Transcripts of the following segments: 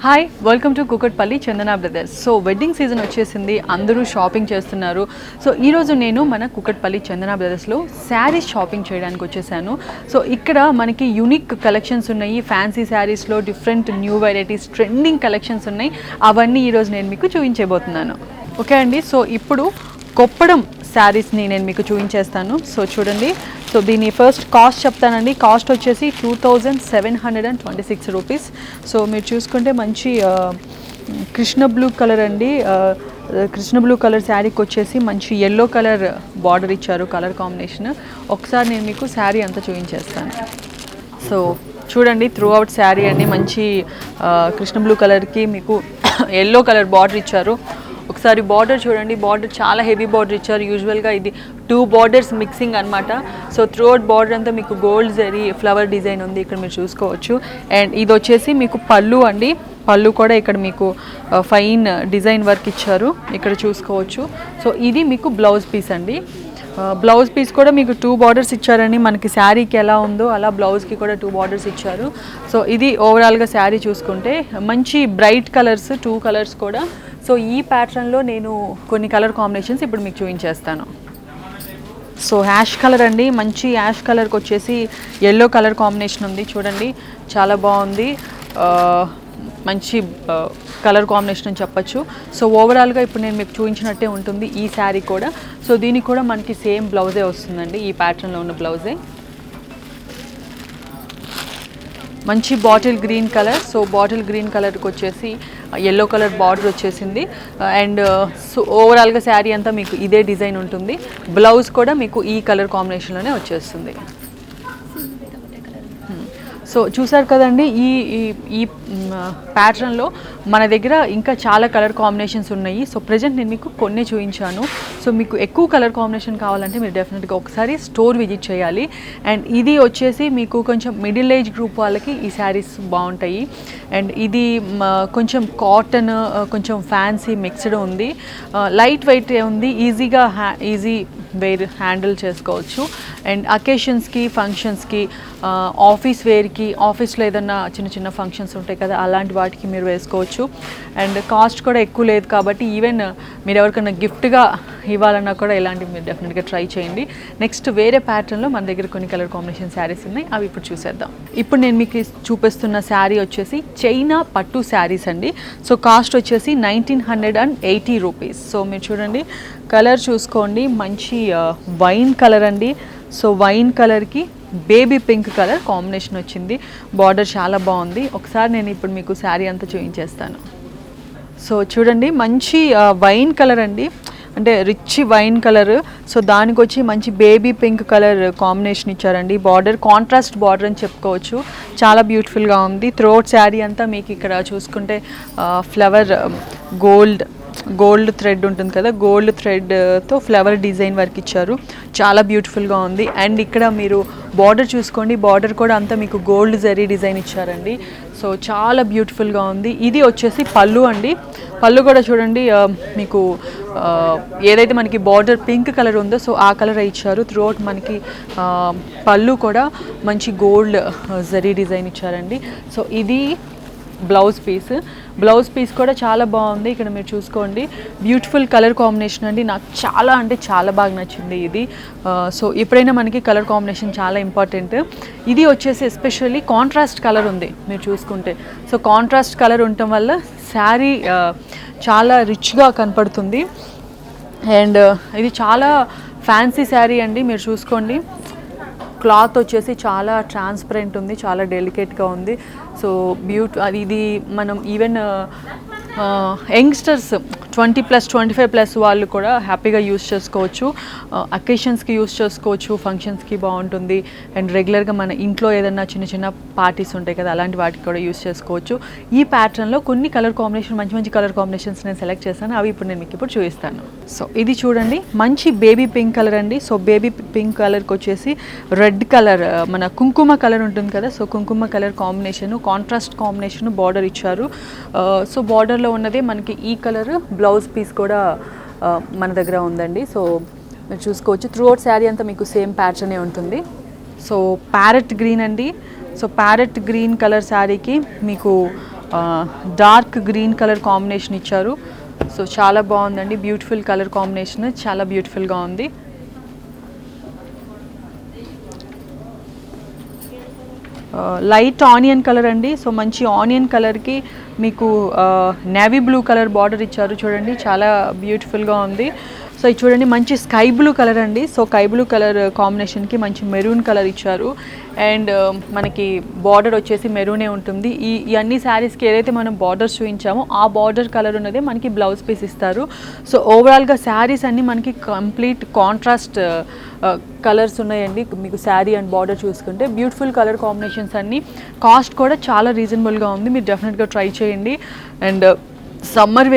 Hi, welcome to Kukatpally Chandana brothers. So wedding season వచ్చేసింది, అందరూ shopping చేస్తున్నారు. సో ఈరోజు నేను మన కుకట్పల్లి చందన బ్రదర్స్లో శారీస్ షాపింగ్ చేయడానికి వచ్చేసాను. సో ఇక్కడ మనకి యూనిక్ కలెక్షన్స్ ఉన్నాయి, ఫ్యాన్సీ శారీస్లో different new varieties trending collections ఉన్నాయి. అవన్నీ ఈరోజు నేను మీకు చూపించబోతున్నాను. ఓకే అండి, సో ఇప్పుడు కొప్పడం శారీస్ని నేను మీకు చూపించేస్తాను. సో చూడండి, సో దీని ఫస్ట్ కాస్ట్ చెప్తానండి. కాస్ట్ వచ్చేసి 2726 రూపీస్. సో మీరు చూసుకుంటే మంచి కృష్ణ బ్లూ కలర్ అండి. కృష్ణ బ్లూ కలర్ శారీకి వచ్చేసి మంచి ఎల్లో కలర్ బార్డర్ ఇచ్చారు, కలర్ కాంబినేషన్. ఒకసారి నేను మీకు శారీ అంతా చూపించేస్తాను. సో చూడండి, త్రూ అవుట్ శారీ అండి మంచి కృష్ణ బ్లూ కలర్కి మీకు ఎల్లో కలర్ బార్డర్ ఇచ్చారు. ఒకసారి బార్డర్ చూడండి, బార్డర్ చాలా హెవీ బార్డర్ ఇచ్చారు. యూజువల్గా ఇది 2 బార్డర్స్ మిక్సింగ్ అనమాట. సో త్రూ అవుట్ బార్డర్ అంతా మీకు గోల్డ్ జరీ ఫ్లవర్ డిజైన్ ఉంది, ఇక్కడ మీరు చూసుకోవచ్చు. అండ్ ఇది వచ్చేసి మీకు పళ్ళు అండి. పళ్ళు కూడా ఇక్కడ మీకు ఫైన్ డిజైన్ వర్క్ ఇచ్చారు, ఇక్కడ చూసుకోవచ్చు. సో ఇది మీకు బ్లౌజ్ పీస్ అండి. బ్లౌజ్ పీస్ కూడా మీకు 2 బార్డర్స్ ఇచ్చారండి. మనకి శారీకి ఎలా ఉందో అలా బ్లౌజ్కి కూడా 2 బార్డర్స్ ఇచ్చారు. సో ఇది ఓవరాల్గా శారీ చూసుకుంటే మంచి బ్రైట్ కలర్స్, 2 కలర్స్ కూడా. సో ఈ ప్యాటర్న్లో నేను కొన్ని కలర్ కాంబినేషన్స్ ఇప్పుడు మీకు చూపించేస్తాను. సో యాష్ కలర్ అండి, మంచి యాష్ కలర్కి వచ్చేసి ఎల్లో కలర్ కాంబినేషన్ ఉంది. చూడండి, చాలా బాగుంది, మంచి కలర్ కాంబినేషన్ అని చెప్పచ్చు. సో ఓవరాల్గా ఇప్పుడు నేను మీకు చూపించినట్టే ఉంటుంది ఈ శారీ కూడా. సో దీనికి కూడా మనకి సేమ్ బ్లౌజే వస్తుందండి, ఈ ప్యాటర్న్లో ఉన్న బ్లౌజే. మంచి bottle green colour. So bottle green కలర్కి వచ్చేసి ఎల్లో కలర్ బార్డర్ వచ్చేసింది. అండ్ సో ఓవరాల్గా శారీ అంతా మీకు ఇదే డిజైన్ ఉంటుంది. బ్లౌజ్ కూడా మీకు ఈ కలర్ కాంబినేషన్లోనే వచ్చేస్తుంది. సో చూసారు కదండి, ఈ ప్యాటర్న్లో మన దగ్గర ఇంకా చాలా కలర్ కాంబినేషన్స్ ఉన్నాయి. సో ప్రజెంట్ నేను మీకు కొన్ని చూపించాను. సో మీకు ఎక్కువ కలర్ కాంబినేషన్ కావాలంటే మీరు డెఫినెట్గా ఒకసారి స్టోర్ విజిట్ చేయాలి. అండ్ ఇది వచ్చేసి మీకు కొంచెం మిడిల్ ఏజ్ గ్రూప్ వాళ్ళకి ఈ శారీస్ బాగుంటాయి. అండ్ ఇది కొంచెం కాటన్, కొంచెం ఫ్యాన్సీ మిక్స్డ్ ఉంది, లైట్ వెయిట్ ఉంది, ఈజీగా ఈజీ వేర్ హ్యాండిల్ చేసుకోవచ్చు. అండ్ అకేషన్స్కి, ఫంక్షన్స్కి, ఆఫీస్ వేర్కి, ఆఫీస్లో ఏదన్నా చిన్న చిన్న ఫంక్షన్స్ ఉంటాయి కదా, అలాంటి వాటికి మీరు వేసుకోవచ్చు. అండ్ కాస్ట్ కూడా ఎక్కువ లేదు కాబట్టి ఈవెన్ మీరు ఎవరికైనా గిఫ్ట్గా ఇవ్వాలన్నా కూడా ఇలాంటివి మీరు డెఫినెట్గా ట్రై చేయండి. నెక్స్ట్ వేరే ప్యాటర్న్లో మన దగ్గర కొన్ని కలర్ కాంబినేషన్ శారీస్ ఉన్నాయి, అవి ఇప్పుడు చూసేద్దాం. ఇప్పుడు నేను మీకు చూపిస్తున్న శారీ వచ్చేసి చైనా పట్టు శారీస్ అండి. సో కాస్ట్ వచ్చేసి 1980 రూపీస్. సో మీరు చూడండి, కలర్ చూసుకోండి, మంచి వైన్ కలర్ అండి. సో వైన్ కలర్కి బేబీ పింక్ కలర్ కాంబినేషన్ వచ్చింది, బార్డర్ చాలా బాగుంది. ఒకసారి నేను ఇప్పుడు మీకు శారీ అంతా చూపించేస్తాను. సో చూడండి, మంచి వైన్ కలర్ అండి, అంటే రిచ్ వైన్ కలర్. సో దానికి వచ్చి మంచి బేబీ పింక్ కలర్ కాంబినేషన్ ఇచ్చారండి. బార్డర్ కాంట్రాస్ట్ బార్డర్ అని చెప్పుకోవచ్చు, చాలా బ్యూటిఫుల్గా ఉంది. త్రోట్ శారీ అంతా మీకు ఇక్కడ చూసుకుంటే ఫ్లవర్ గోల్డ్ థ్రెడ్ ఉంటుంది కదా, గోల్డ్ థ్రెడ్తో ఫ్లవర్ డిజైన్ వర్క్ ఇచ్చారు, చాలా బ్యూటిఫుల్గా ఉంది. అండ్ ఇక్కడ మీరు బార్డర్ చూసుకోండి, బార్డర్ కూడా అంతా మీకు గోల్డ్ జరీ డిజైన్ ఇచ్చారండి. సో చాలా బ్యూటిఫుల్గా ఉంది. ఇది వచ్చేసి పళ్ళు అండి. పళ్ళు కూడా చూడండి, మీకు ఏదైతే మనకి బార్డర్ పింక్ కలర్ ఉందో సో ఆ కలర్ ఇచ్చారు. త్రూ అవుట్ మనకి పళ్ళు కూడా మంచి గోల్డ్ జరీ డిజైన్ ఇచ్చారండి. సో ఇది బ్లౌజ్ పీస్ కూడా చాలా బాగుంది. ఇక్కడ మీరు చూసుకోండి, బ్యూటిఫుల్ కలర్ కాంబినేషన్ అండి. నాకు చాలా అంటే చాలా బాగా నచ్చింది ఇది. సో ఎప్పుడైనా మనకి కలర్ కాంబినేషన్ చాలా ఇంపార్టెంట్. ఇది వచ్చేసి ఎస్పెషల్లీ కాంట్రాస్ట్ కలర్ ఉంది మీరు చూసుకుంటే. సో కాంట్రాస్ట్ కలర్ ఉండటం వల్ల శారీ చాలా రిచ్గా కనపడుతుంది. అండ్ ఇది చాలా ఫ్యాన్సీ శారీ అండి, మీరు చూసుకోండి. క్లాత్ వచ్చేసి చాలా ట్రాన్స్పరెంట్ ఉంది, చాలా డెలికేట్గా ఉంది. సో ఇది మనం ఈవెన్ యంగ్స్టర్స్ 20+, 25+ వాళ్ళు కూడా హ్యాపీగా యూస్ చేసుకోవచ్చు. అకేషన్స్కి యూస్ చేసుకోవచ్చు, ఫంక్షన్స్కి బాగుంటుంది. అండ్ రెగ్యులర్గా మన ఇంట్లో ఏదైనా చిన్న చిన్న పార్టీస్ ఉంటాయి కదా, అలాంటి వాటికి కూడా యూస్ చేసుకోవచ్చు. ఈ ప్యాటర్న్లో కొన్ని కలర్ కాంబినేషన్, మంచి కలర్ కాంబినేషన్స్ నేను సెలెక్ట్ చేస్తాను, అవి ఇప్పుడు నేను మీకు ఇప్పుడు చూపిస్తాను. సో ఇది చూడండి, మంచి బేబీ పింక్ కలర్ అండి. సో బేబీ పింక్ కలర్కి వచ్చేసి రెడ్ కలర్, మన కుంకుమ కలర్ ఉంటుంది కదా, సో కుంకుమ colour combination, contrast combination border ఇచ్చారు. సో బార్డర్లో ఉన్నదే మనకి ఈ కలర్ బ్లౌజ్ పీస్ కూడా మన దగ్గర ఉందండి. సో మీరు చూసుకోవచ్చు, త్రూ అవుట్ శారీ అంతా మీకు సేమ్ ప్యాటర్నే ఉంటుంది. సో ప్యారెట్ గ్రీన్ అండి. సో ప్యారెట్ గ్రీన్ కలర్ శారీకి మీకు డార్క్ గ్రీన్ కలర్ కాంబినేషన్ ఇచ్చారు. సో చాలా బాగుందండి, బ్యూటిఫుల్ కలర్ కాంబినేషన్, చాలా బ్యూటిఫుల్గా ఉంది. లైట్ ఆనియన్ కలర్ అండి. సో మంచి ఆనియన్ కలర్కి మీకు నేవీ బ్లూ కలర్ బార్డర్ ఇచ్చారు చూడండి, చాలా బ్యూటిఫుల్గా ఉంది. సో ఇది చూడండి మంచి స్కై బ్లూ కలర్ అండి. సో స్కై బ్లూ కలర్ కాంబినేషన్కి మంచి మెరూన్ కలర్ ఇచ్చారు. అండ్ మనకి బార్డర్ వచ్చేసి మెరూనే ఉంటుంది. ఈ అన్ని శారీస్కి ఏదైతే మనం బార్డర్స్ చూపించామో ఆ బార్డర్ కలర్ ఉన్నదే మనకి బ్లౌజ్ పీస్ ఇస్తారు. సో ఓవరాల్గా శారీస్ అన్నీ మనకి కంప్లీట్ కాంట్రాస్ట్ కలర్స్ ఉన్నాయండి. మీకు శారీ అండ్ బార్డర్ చూసుకుంటే బ్యూటిఫుల్ కలర్ కాంబినేషన్స్ అన్నీ. కాస్ట్ కూడా చాలా రీజనబుల్గా ఉంది, మీరు డెఫినెట్గా ట్రై చేయండి. అండ్ సమ్మర్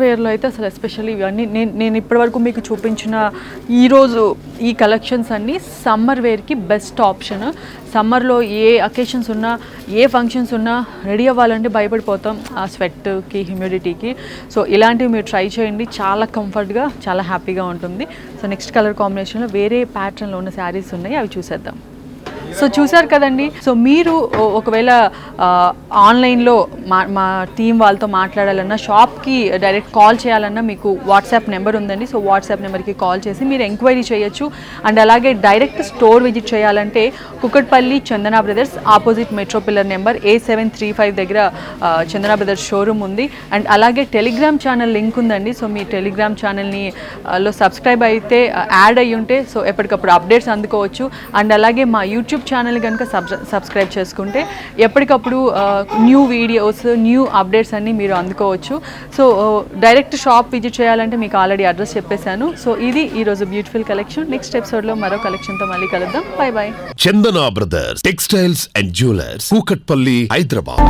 వేర్లో అయితే అసలు ఎస్పెషల్లీ ఇవన్నీ నేను ఇప్పటివరకు మీకు చూపించిన ఈరోజు ఈ కలెక్షన్స్ అన్నీ సమ్మర్ వేర్కి బెస్ట్ ఆప్షన్. సమ్మర్లో ఏ అకేషన్స్ ఉన్నా, ఏ ఫంక్షన్స్ ఉన్నా రెడీ అవ్వాలంటే భయపడిపోతాం ఆ స్వెట్కి, హ్యూమిడిటీకి. సో ఇలాంటివి మీరు ట్రై చేయండి, చాలా కంఫర్ట్గా, చాలా హ్యాపీగా ఉంటుంది. సో నెక్స్ట్ కలర్ కాంబినేషన్లో వేరే ప్యాటర్న్లో ఉన్న శారీస్ ఉన్నాయి, అవి చూసేద్దాం. సో చూసారు కదండి. సో మీరు ఒకవేళ ఆన్లైన్లో మా టీం వాళ్ళతో మాట్లాడాలన్నా, షాప్కి డైరెక్ట్ కాల్ చేయాలన్నా మీకు వాట్సాప్ నెంబర్ ఉందండి. సో వాట్సాప్ నెంబర్కి కాల్ చేసి మీరు ఎంక్వైరీ చేయొచ్చు. అండ్ అలాగే డైరెక్ట్ స్టోర్ విజిట్ చేయాలంటే Kukatpally Chandana brothers opposite metro pillar number A735 దగ్గర చందన బ్రదర్స్ షోరూమ్ ఉంది. అండ్ అలాగే టెలిగ్రామ్ ఛానల్ లింక్ ఉందండి. సో మీ టెలిగ్రామ్ ఛానల్ని లో సబ్స్క్రైబ్ అయితే యాడ్ అయ్యి ఉంటే సో ఎప్పటికప్పుడు అప్డేట్స్ అందుకోవచ్చు. అండ్ అలాగే మా యూట్యూబ్ ఛానల్ కనుక సబ్స్క్రైబ్ చేసుకుంటే ఎప్పటికప్పుడు న్యూ వీడియోస్, న్యూ అప్డేట్స్ అన్నీ మీరు అందుకోవచ్చు. సో డైరెక్ట్ షాప్ విజిట్ చేయాలంటే మీకు ఆల్రెడీ అడ్రస్ చెప్పేశాను. సో ఇది ఈరోజు బ్యూటిఫుల్ కలెక్షన్. నెక్స్ట్ ఎపిసోడ్లో మరో కలెక్షన్తో మళ్ళీ కలుద్దాం. By by. Chandana brothers textiles and jewellers, Kukatpally, Hyderabad.